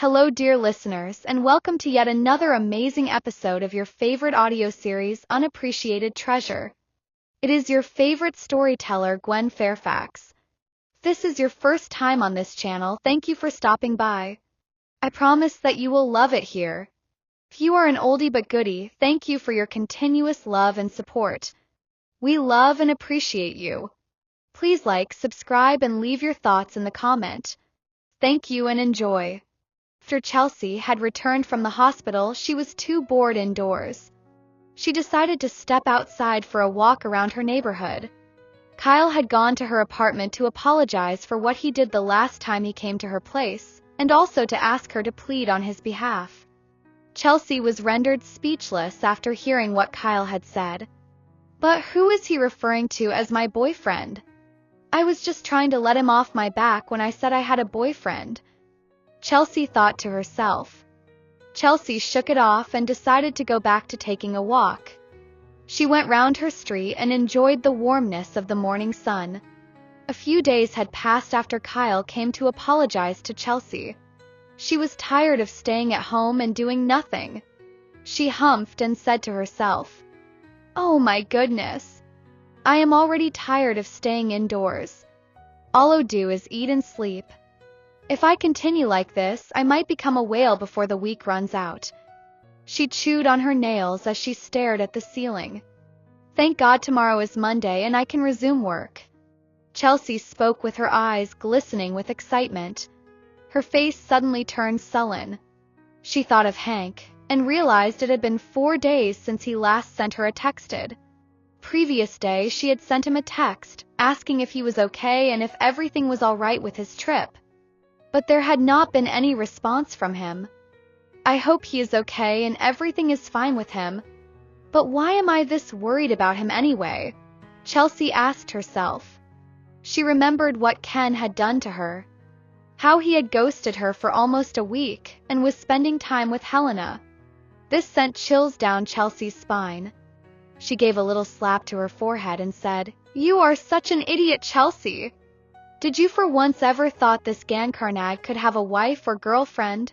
Hello, dear listeners, and welcome to yet another amazing episode of your favorite audio series, Unappreciated Treasure. It is your favorite storyteller, Gwen Fairfax. If this is your first time on this channel, thank you for stopping by. I promise that you will love it here. If you are an oldie but goodie, thank you for your continuous love and support. We love and appreciate you. Please like, subscribe, and leave your thoughts in the comment. Thank you and enjoy. After Chelsea had returned from the hospital, she was too bored indoors. She decided to step outside for a walk around her neighborhood. Kyle had gone to her apartment to apologize for what he did the last time he came to her place, and also to ask her to plead on his behalf. Chelsea was rendered speechless after hearing what Kyle had said. But who is he referring to as my boyfriend? I was just trying to let him off my back when I said I had a boyfriend, Chelsea thought to herself. Chelsea shook it off and decided to go back to taking a walk. She went round her street and enjoyed the warmness of the morning sun. A few days had passed after Kyle came to apologize to Chelsea. She was tired of staying at home and doing nothing. She humphed and said to herself, "Oh my goodness. I am already tired of staying indoors. All I do is eat and sleep. If I continue like this, I might become a whale before the week runs out." She chewed on her nails as she stared at the ceiling. "Thank God tomorrow is Monday and I can resume work." Chelsea spoke with her eyes glistening with excitement. Her face suddenly turned sullen. She thought of Hank and realized it had been 4 days since he last sent her a texted. Previous day, she had sent him a text asking if he was okay and if everything was all right with his trip. But there had not been any response from him. "I hope he is okay and everything is fine with him. But why am I this worried about him anyway?" Chelsea asked herself. She remembered what Ken had done to her. How he had ghosted her for almost a week and was spending time with Helena. This sent chills down Chelsea's spine. She gave a little slap to her forehead and said, "You are such an idiot, Chelsea. Did you for once ever thought this Gankarnag could have a wife or girlfriend?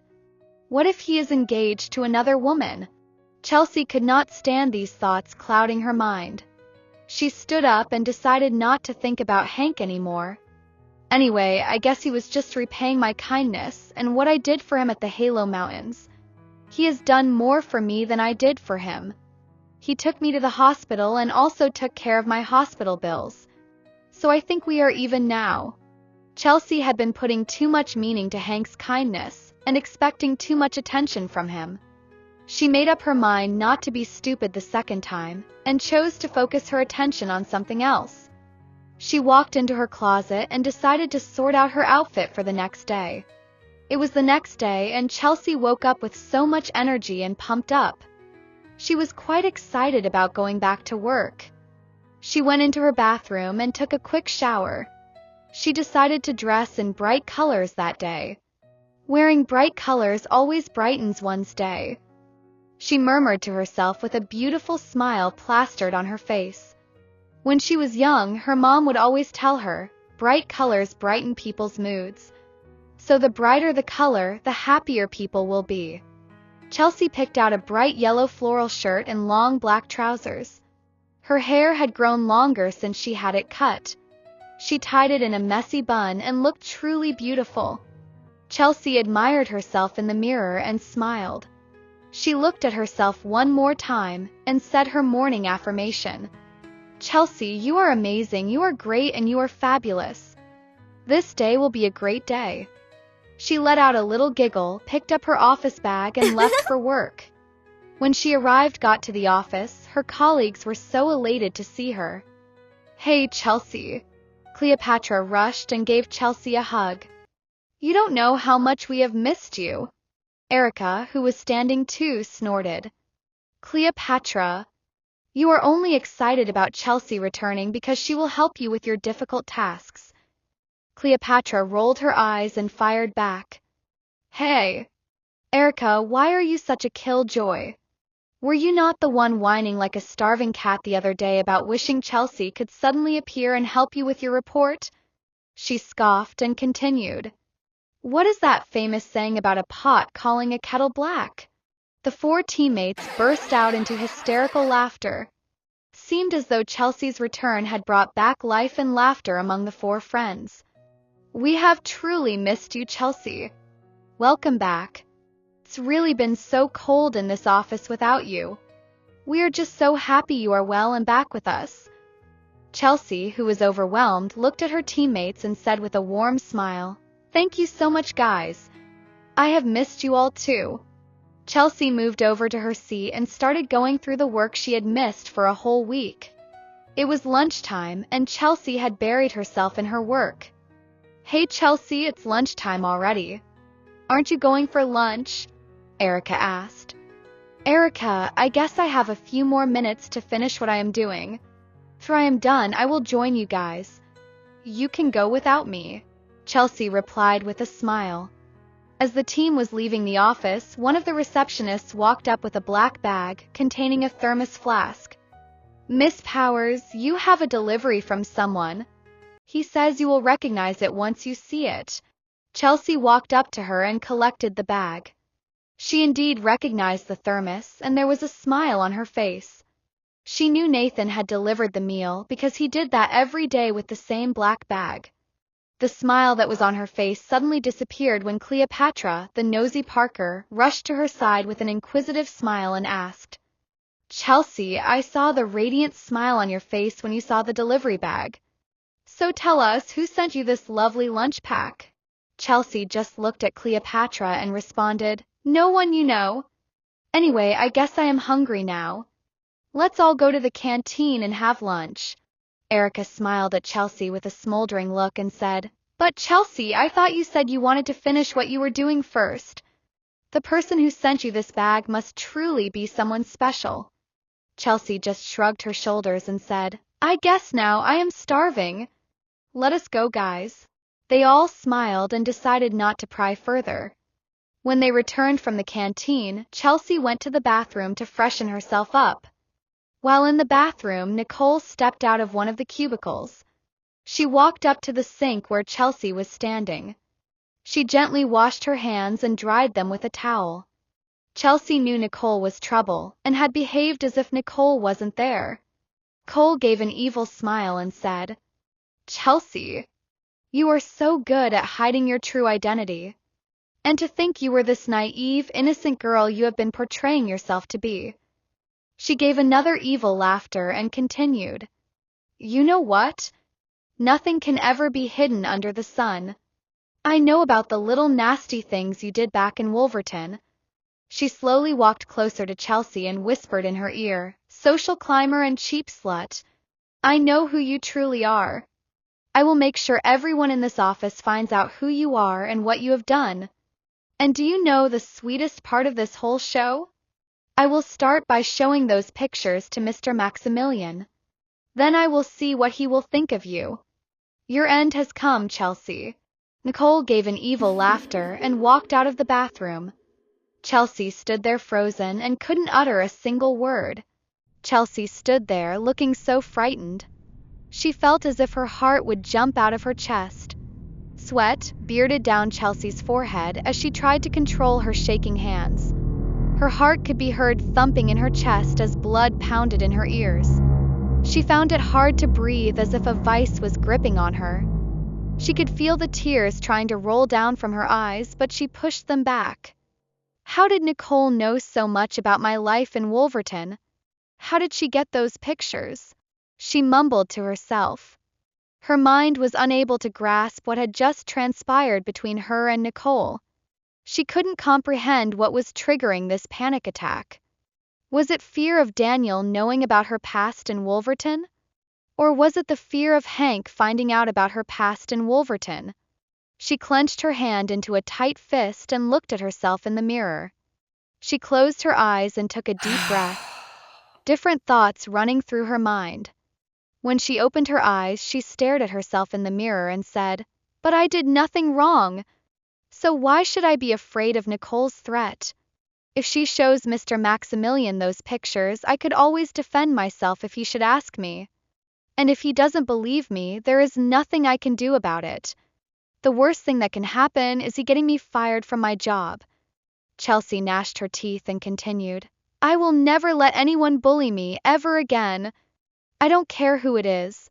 What if he is engaged to another woman?" Chelsea could not stand these thoughts clouding her mind. She stood up and decided not to think about Hank anymore. "Anyway, I guess he was just repaying my kindness and what I did for him at the Halo Mountains. He has done more for me than I did for him. He took me to the hospital and also took care of my hospital bills. So I think we are even now." Chelsea had been putting too much meaning to Hank's kindness and expecting too much attention from him. She made up her mind not to be stupid the second time and chose to focus her attention on something else. She walked into her closet and decided to sort out her outfit for the next day. It was the next day and Chelsea woke up with so much energy and pumped up. She was quite excited about going back to work. She went into her bathroom and took a quick shower. She decided to dress in bright colors that day. Wearing bright colors always brightens one's day, she murmured to herself with a beautiful smile plastered on her face. When she was young, her mom would always tell her, bright colors brighten people's moods. So the brighter the color, the happier people will be. Chelsea picked out a bright yellow floral shirt and long black trousers. Her hair had grown longer since she had it cut. She tied it in a messy bun and looked truly beautiful. Chelsea admired herself in the mirror and smiled. She looked at herself one more time and said her morning affirmation. "Chelsea, you are amazing, you are great, and you are fabulous. This day will be a great day." She let out a little giggle, picked up her office bag, and left for work. When she got to the office, her colleagues were so elated to see her. "Hey, Chelsea." Cleopatra rushed and gave Chelsea a hug. "You don't know how much we have missed you." Erica, who was standing too, snorted. "Cleopatra, you are only excited about Chelsea returning because she will help you with your difficult tasks." Cleopatra rolled her eyes and fired back. "Hey, Erica, why are you such a killjoy? Were you not the one whining like a starving cat the other day about wishing Chelsea could suddenly appear and help you with your report?" She scoffed and continued. What is that famous saying about a pot calling a kettle black? The four teammates burst out into hysterical laughter. Seemed as though Chelsea's return had brought back life and laughter among the four friends. We have truly missed you, Chelsea. Welcome back. It's really been so cold in this office without you. We are just so happy you are well and back with us. Chelsea, who was overwhelmed, looked at her teammates and said with a warm smile, "Thank you so much, guys. I have missed you all too." Chelsea moved over to her seat and started going through the work she had missed for a whole week. It was lunchtime, and Chelsea had buried herself in her work. "Hey Chelsea, it's lunchtime already. Aren't you going for lunch?" Erica asked. "Erica, I guess I have a few more minutes to finish what I am doing. After I am done, I will join you guys. You can go without me," Chelsea replied with a smile. As the team was leaving the office, one of the receptionists walked up with a black bag containing a thermos flask. "Miss Powers, you have a delivery from someone. He says you will recognize it once you see it." Chelsea walked up to her and collected the bag. She indeed recognized the thermos, and there was a smile on her face. She knew Nathan had delivered the meal because he did that every day with the same black bag. The smile that was on her face suddenly disappeared when Cleopatra, the nosy Parker, rushed to her side with an inquisitive smile and asked, "Chelsea, I saw the radiant smile on your face when you saw the delivery bag. So tell us, who sent you this lovely lunch pack?" Chelsea just looked at Cleopatra and responded, "No one you know. Anyway, I guess I am hungry now. Let's all go to the canteen and have lunch." Erica smiled at Chelsea with a smoldering look and said, "But Chelsea, I thought you said you wanted to finish what you were doing first. The person who sent you this bag must truly be someone special." Chelsea just shrugged her shoulders and said, "I guess now I am starving. Let us go, guys." They all smiled and decided not to pry further. When they returned from the canteen, Chelsea went to the bathroom to freshen herself up. While in the bathroom, Nicole stepped out of one of the cubicles. She walked up to the sink where Chelsea was standing. She gently washed her hands and dried them with a towel. Chelsea knew Nicole was trouble and had behaved as if Nicole wasn't there. Nicole gave an evil smile and said, "Chelsea, you are so good at hiding your true identity. And to think you were this naive, innocent girl you have been portraying yourself to be." She gave another evil laughter and continued, "You know what? Nothing can ever be hidden under the sun. I know about the little nasty things you did back in Wolverton." She slowly walked closer to Chelsea and whispered in her ear, "Social climber and cheap slut. I know who you truly are. I will make sure everyone in this office finds out who you are and what you have done. And do you know the sweetest part of this whole show? I will start by showing those pictures to Mr. Maximilian. Then I will see what he will think of you. Your end has come, Chelsea." Nicole gave an evil laughter and walked out of the bathroom. Chelsea stood there frozen and couldn't utter a single word. Chelsea stood there looking so frightened. She felt as if her heart would jump out of her chest. Sweat bearded down Chelsea's forehead as she tried to control her shaking hands. Her heart could be heard thumping in her chest as blood pounded in her ears. She found it hard to breathe, as if a vice was gripping on her. She could feel the tears trying to roll down from her eyes, but she pushed them back. How did Nicole know so much about my life in Wolverton? How did she get those pictures? She mumbled to herself. Her mind was unable to grasp what had just transpired between her and Nicole. She couldn't comprehend what was triggering this panic attack. Was it fear of Daniel knowing about her past in Wolverton? Or was it the fear of Hank finding out about her past in Wolverton? She clenched her hand into a tight fist and looked at herself in the mirror. She closed her eyes and took a deep breath, different thoughts running through her mind. When she opened her eyes, she stared at herself in the mirror and said, "But I did nothing wrong. So why should I be afraid of Nicole's threat? If she shows Mr. Maximilian those pictures, I could always defend myself if he should ask me. And if he doesn't believe me, there is nothing I can do about it. The worst thing that can happen is he getting me fired from my job. Chelsea gnashed her teeth and continued, I will never let anyone bully me ever again. I don't care who it is.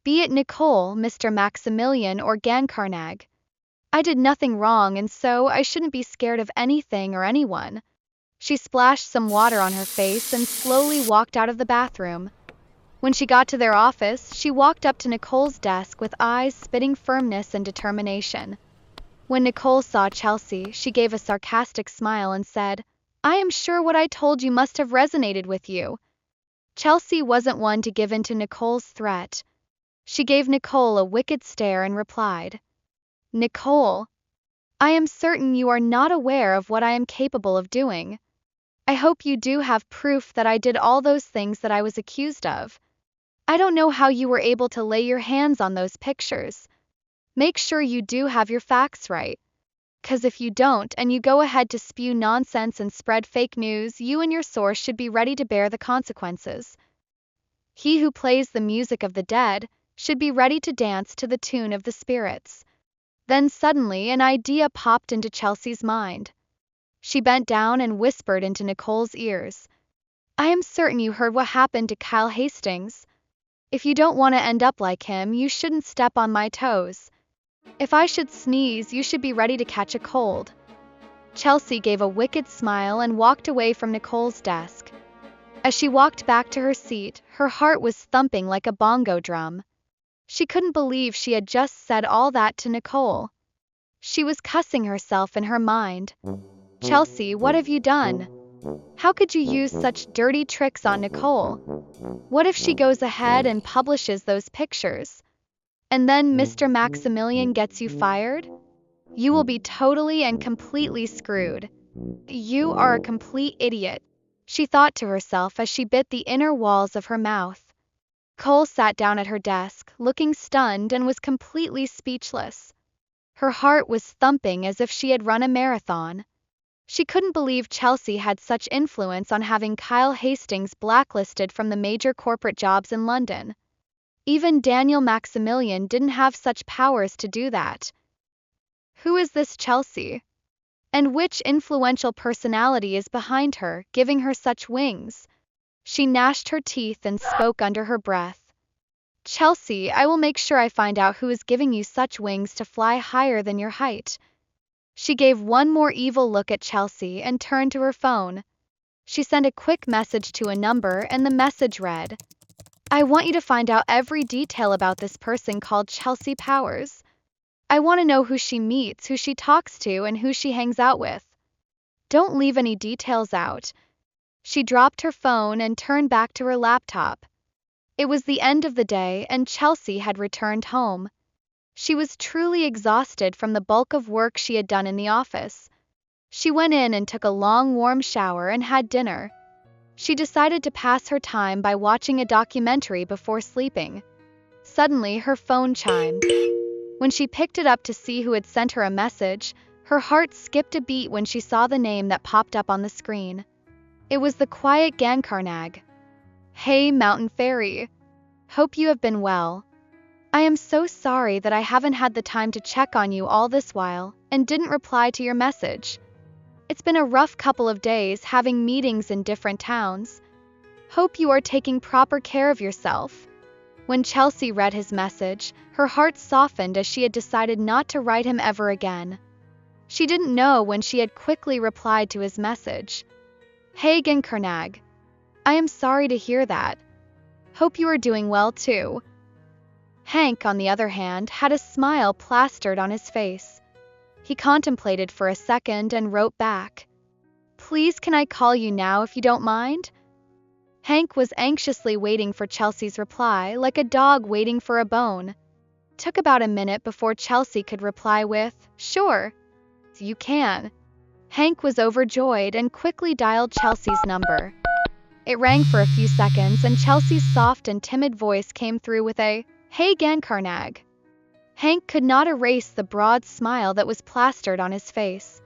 Be it Nicole, Mr. Maximilian, or Gancarnag. I did nothing wrong, and so I shouldn't be scared of anything or anyone. She splashed some water on her face and slowly walked out of the bathroom. When she got to their office, she walked up to Nicole's desk with eyes spitting firmness and determination. When Nicole saw Chelsea, she gave a sarcastic smile and said, I am sure what I told you must have resonated with you. Chelsea wasn't one to give in to Nicole's threat. She gave Nicole a wicked stare and replied, Nicole, I am certain you are not aware of what I am capable of doing. I hope you do have proof that I did all those things that I was accused of. I don't know how you were able to lay your hands on those pictures. Make sure you do have your facts right. 'Cause if you don't and you go ahead to spew nonsense and spread fake news, you and your source should be ready to bear the consequences. He who plays the music of the dead should be ready to dance to the tune of the spirits. Then suddenly an idea popped into Chelsea's mind. She bent down and whispered into Nicole's ears. I am certain you heard what happened to Kyle Hastings. If you don't want to end up like him, you shouldn't step on my toes. If I should sneeze, you should be ready to catch a cold. Chelsea gave a wicked smile and walked away from Nicole's desk. As she walked back to her seat, her heart was thumping like a bongo drum. She couldn't believe she had just said all that to Nicole. She was cussing herself in her mind. Chelsea, what have you done? How could you use such dirty tricks on Nicole? What if she goes ahead and publishes those pictures? And then Mr. Maximilian gets you fired? You will be totally and completely screwed. You are a complete idiot, she thought to herself as she bit the inner walls of her mouth. Cole sat down at her desk, looking stunned, and was completely speechless. Her heart was thumping as if she had run a marathon. She couldn't believe Chelsea had such influence on having Kyle Hastings blacklisted from the major corporate jobs in London. Even Daniel Maximilian didn't have such powers to do that. Who is this Chelsea? And which influential personality is behind her, giving her such wings? She gnashed her teeth and spoke under her breath. Chelsea, I will make sure I find out who is giving you such wings to fly higher than your height. She gave one more evil look at Chelsea and turned to her phone. She sent a quick message to a number, and the message read, I want you to find out every detail about this person called Chelsea Powers. I want to know who she meets, who she talks to, and who she hangs out with. Don't leave any details out. She dropped her phone and turned back to her laptop. It was the end of the day, and Chelsea had returned home. She was truly exhausted from the bulk of work she had done in the office. She went in and took a long warm shower and had dinner. She decided to pass her time by watching a documentary before sleeping. Suddenly, her phone chimed. When she picked it up to see who had sent her a message, her heart skipped a beat when she saw the name that popped up on the screen. It was the quiet Gancarnag. Hey, Mountain Fairy. Hope you have been well. I am so sorry that I haven't had the time to check on you all this while and didn't reply to your message. It's been a rough couple of days having meetings in different towns. Hope you are taking proper care of yourself. When Chelsea read his message, her heart softened as she had decided not to write him ever again. She didn't know when she had quickly replied to his message. Hey Gancarnag. I am sorry to hear that. Hope you are doing well too. Hank, on the other hand, had a smile plastered on his face. He contemplated for a second and wrote back. Please, can I call you now if you don't mind? Hank was anxiously waiting for Chelsea's reply, like a dog waiting for a bone. It took about a minute before Chelsea could reply with, Sure. You can. Hank was overjoyed and quickly dialed Chelsea's number. It rang for a few seconds and Chelsea's soft and timid voice came through with a, Hey Gancarnag. Hank could not erase the broad smile that was plastered on his face.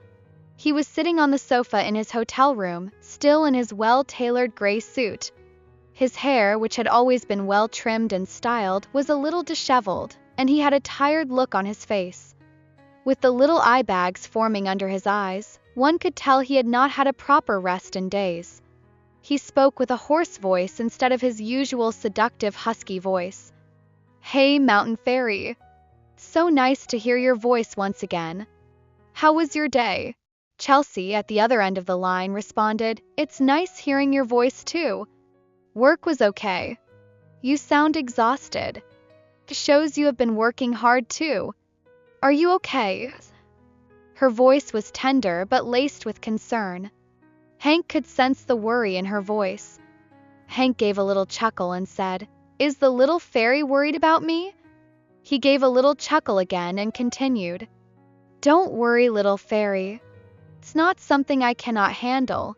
He was sitting on the sofa in his hotel room, still in his well-tailored gray suit. His hair, which had always been well trimmed and styled, was a little disheveled, and he had a tired look on his face. With the little eye bags forming under his eyes, one could tell he had not had a proper rest in days. He spoke with a hoarse voice instead of his usual seductive husky voice. "Hey, Mountain Fairy. So nice to hear your voice once again. How was your day?" Chelsea, at the other end of the line, responded, "It's nice hearing your voice too. Work was okay. You sound exhausted. Shows you have been working hard too. Are you okay?" Her voice was tender but laced with concern. Hank could sense the worry in her voice. Hank gave a little chuckle and said, "Is the little fairy worried about me?" He gave a little chuckle again and continued, "Don't worry, little fairy. It's not something I cannot handle.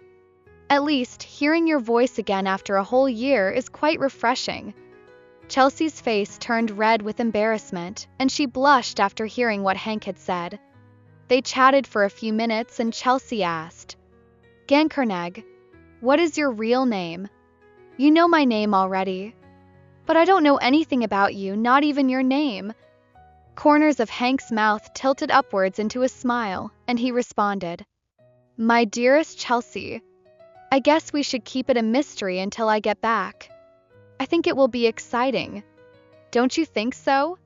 At least, hearing your voice again after a whole year is quite refreshing." Chelsea's face turned red with embarrassment, and she blushed after hearing what Hank had said. They chatted for a few minutes and Chelsea asked, "Gankarneg, what is your real name? You know my name already. But I don't know anything about you, not even your name." Corners of Hank's mouth tilted upwards into a smile, and he responded, "My dearest Chelsea, I guess we should keep it a mystery until I get back. I think it will be exciting. Don't you think so?"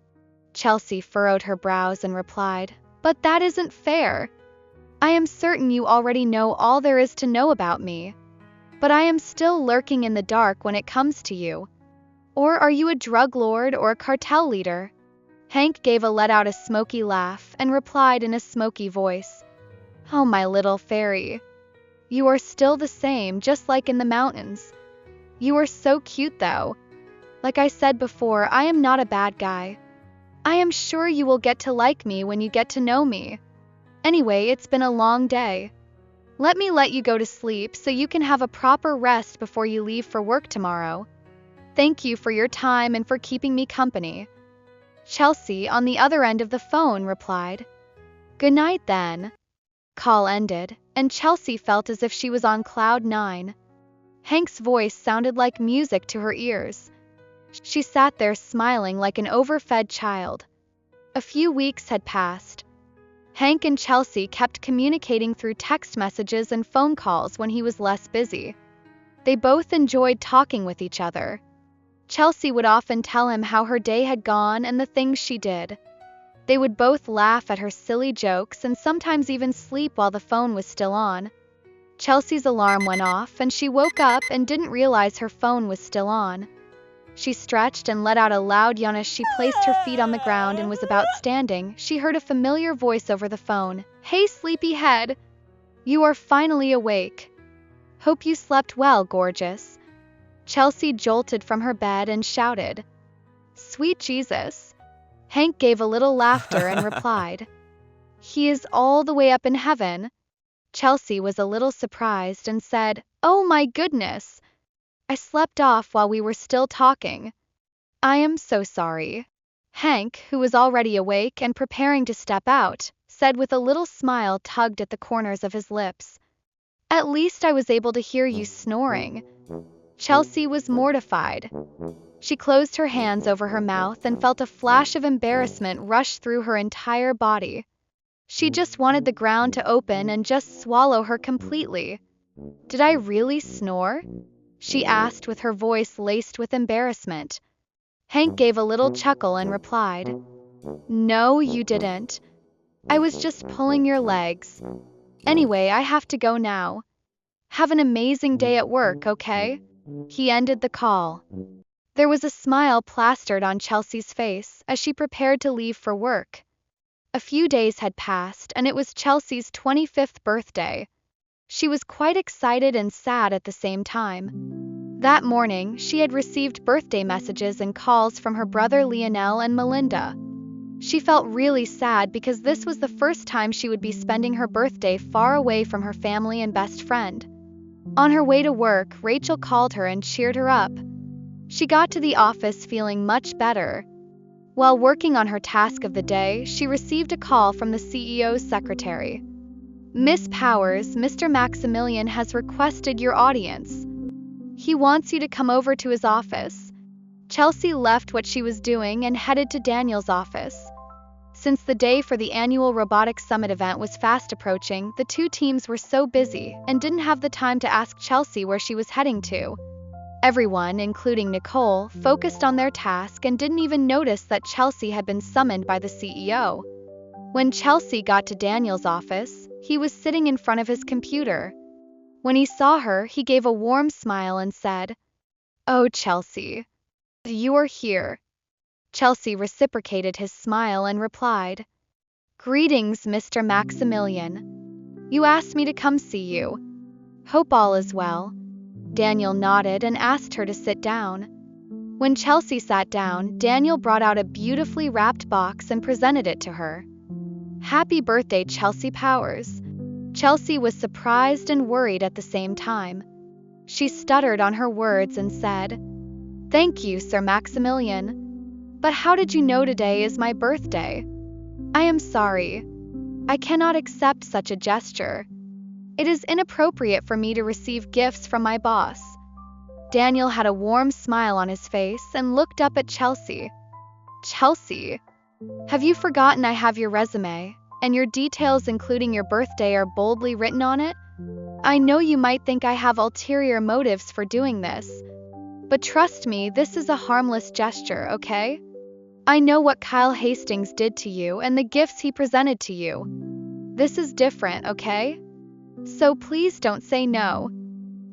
Chelsea furrowed her brows and replied, "But that isn't fair. I am certain you already know all there is to know about me. But I am still lurking in the dark when it comes to you. Or are you a drug lord or a cartel leader?" Hank gave let out a smoky laugh and replied in a smoky voice, "Oh, my little fairy. You are still the same, just like in the mountains. You are so cute though. Like I said before, I am not a bad guy. I am sure you will get to like me when you get to know me. Anyway, it's been a long day. Let me let you go to sleep so you can have a proper rest before you leave for work tomorrow. Thank you for your time and for keeping me company." Chelsea, on the other end of the phone, replied, "Good night then." Call ended, and Chelsea felt as if she was on cloud nine. Hank's voice sounded like music to her ears. She sat there smiling like an overfed child. A few weeks had passed. Hank and Chelsea kept communicating through text messages and phone calls when he was less busy. They both enjoyed talking with each other. Chelsea would often tell him how her day had gone and the things she did. They would both laugh at her silly jokes and sometimes even sleep while the phone was still on. Chelsea's alarm went off and she woke up and didn't realize her phone was still on. She stretched and let out a loud yawn as she placed her feet on the ground and was about standing. She heard a familiar voice over the phone. "Hey, sleepyhead. You are finally awake. Hope you slept well, gorgeous." Chelsea jolted from her bed and shouted, "Sweet Jesus." Hank gave a little laughter and replied, "He is all the way up in heaven." Chelsea was a little surprised and said, "Oh my goodness. I slept off while we were still talking. I am so sorry." Hank, who was already awake and preparing to step out, said with a little smile tugged at the corners of his lips, "At least I was able to hear you snoring." Chelsea was mortified. She closed her hands over her mouth and felt a flash of embarrassment rush through her entire body. She just wanted the ground to open and just swallow her completely. "Did I really snore?" she asked with her voice laced with embarrassment. Hank gave a little chuckle and replied, "No, you didn't. I was just pulling your legs. Anyway, I have to go now. Have an amazing day at work, okay?" He ended the call. There was a smile plastered on Chelsea's face as she prepared to leave for work. A few days had passed and it was Chelsea's 25th birthday. She was quite excited and sad at the same time. That morning, she had received birthday messages and calls from her brother Lionel and Melinda. She felt really sad because this was the first time she would be spending her birthday far away from her family and best friend. On her way to work, Rachel called her and cheered her up. She got to the office feeling much better. While working on her task of the day, she received a call from the CEO's secretary. "Miss Powers, Mr. Maximilian has requested your audience. He wants you to come over to his office." Chelsea left what she was doing and headed to Daniel's office. Since the day for the annual Robotics Summit event was fast approaching, the two teams were so busy and didn't have the time to ask Chelsea where she was heading to. Everyone, including Nicole, focused on their task and didn't even notice that Chelsea had been summoned by the CEO. When Chelsea got to Daniel's office, he was sitting in front of his computer. When he saw her, he gave a warm smile and said, "Oh, Chelsea, you are here." Chelsea reciprocated his smile and replied, "Greetings, Mr. Maximilian. You asked me to come see you. Hope all is well." Daniel nodded and asked her to sit down. When Chelsea sat down, Daniel brought out a beautifully wrapped box and presented it to her. "Happy birthday, Chelsea Powers." Chelsea was surprised and worried at the same time. She stuttered on her words and said, "Thank you, Sir Maximilian. But how did you know today is my birthday? I am sorry. I cannot accept such a gesture. It is inappropriate for me to receive gifts from my boss." Daniel had a warm smile on his face and looked up at Chelsea. "Chelsea, have you forgotten I have your resume, and your details including your birthday are boldly written on it? I know you might think I have ulterior motives for doing this, but trust me, this is a harmless gesture, okay? I know what Kyle Hastings did to you and the gifts he presented to you. This is different, okay? So please don't say no."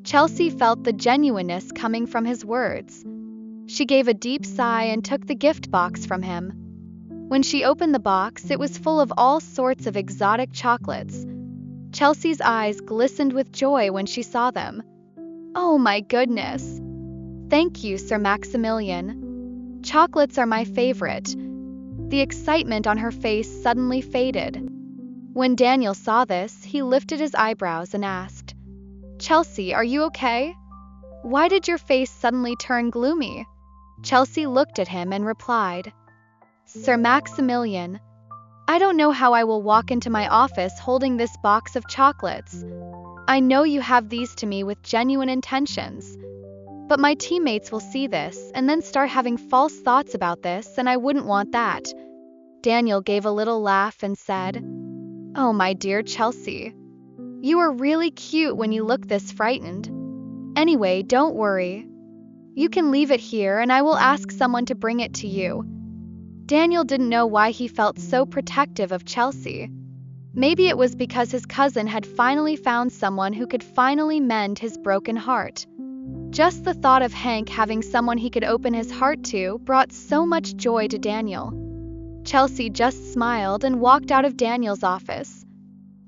Chelsea felt the genuineness coming from his words. She gave a deep sigh and took the gift box from him. When she opened the box, it was full of all sorts of exotic chocolates. Chelsea's eyes glistened with joy when she saw them. "Oh my goodness. Thank you, Sir Maximilian. Chocolates are my favorite." The excitement on her face suddenly faded. When Daniel saw this, he lifted his eyebrows and asked, "Chelsea, are you okay? Why did your face suddenly turn gloomy?" Chelsea looked at him and replied, "Sir Maximilian, I don't know how I will walk into my office holding this box of chocolates. I know you have these to me with genuine intentions. But my teammates will see this and then start having false thoughts about this, and I wouldn't want that." Daniel gave a little laugh and said, "Oh, my dear Chelsea, you are really cute when you look this frightened. Anyway, don't worry. You can leave it here and I will ask someone to bring it to you." Daniel didn't know why he felt so protective of Chelsea. Maybe it was because his cousin had finally found someone who could finally mend his broken heart. Just the thought of Hank having someone he could open his heart to brought so much joy to Daniel. Chelsea just smiled and walked out of Daniel's office.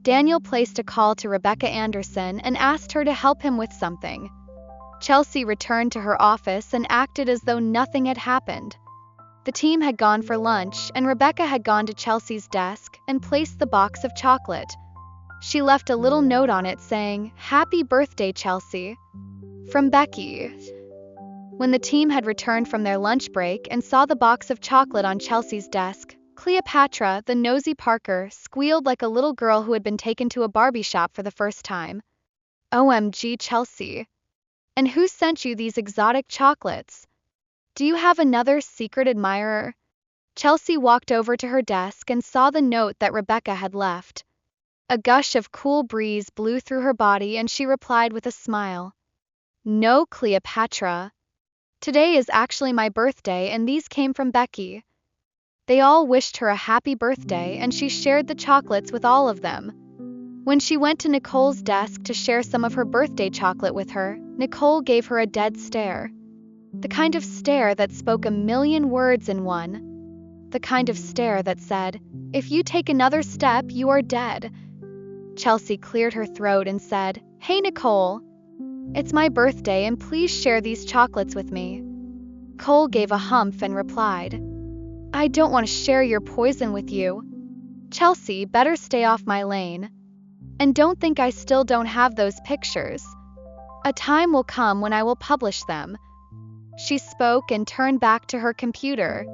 Daniel placed a call to Rebecca Anderson and asked her to help him with something. Chelsea returned to her office and acted as though nothing had happened. The team had gone for lunch, and Rebecca had gone to Chelsea's desk and placed the box of chocolate. She left a little note on it saying, "Happy birthday, Chelsea. From Becky." When the team had returned from their lunch break and saw the box of chocolate on Chelsea's desk, Cleopatra, the nosy Parker, squealed like a little girl who had been taken to a Barbie shop for the first time. "OMG, Chelsea. And who sent you these exotic chocolates? Do you have another secret admirer?" Chelsea walked over to her desk and saw the note that Rebecca had left. A gush of cool breeze blew through her body and she replied with a smile, "No, Cleopatra. Today is actually my birthday and these came from Becky." They all wished her a happy birthday and she shared the chocolates with all of them. When she went to Nicole's desk to share some of her birthday chocolate with her, Nicole gave her a dead stare. The kind of stare that spoke a million words in one. The kind of stare that said, "If you take another step, you are dead." Chelsea cleared her throat and said, "Hey, Nicole. It's my birthday and please share these chocolates with me." Cole gave a humph and replied, "I don't want to share your poison with you. Chelsea, better stay off my lane. And don't think I still don't have those pictures. A time will come when I will publish them." She spoke and turned back to her computer.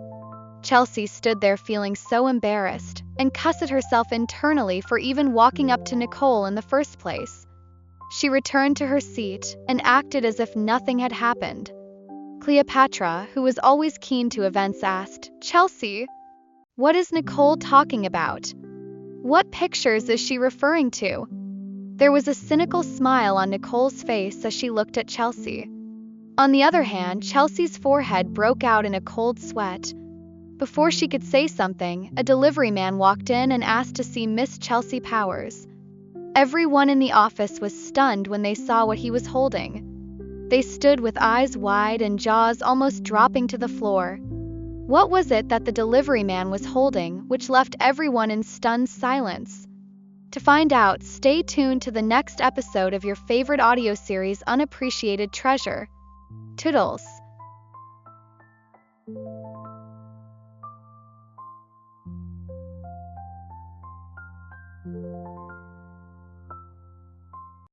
Chelsea stood there feeling so embarrassed and cussed herself internally for even walking up to Nicole in the first place. She returned to her seat and acted as if nothing had happened. Cleopatra, who was always keen to events, asked, "Chelsea, What is Nicole talking about? What pictures is she referring to? There was a cynical smile on Nicole's face as she looked at Chelsea. On the other hand, Chelsea's forehead broke out in a cold sweat. Before she could say something, a delivery man walked in and asked to see Miss Chelsea Powers. Everyone in the office was stunned when they saw what he was holding. They stood with eyes wide and jaws almost dropping to the floor. What was it that the delivery man was holding, which left everyone in stunned silence? To find out, stay tuned to the next episode of your favorite audio series, Unappreciated Treasure. Toodles.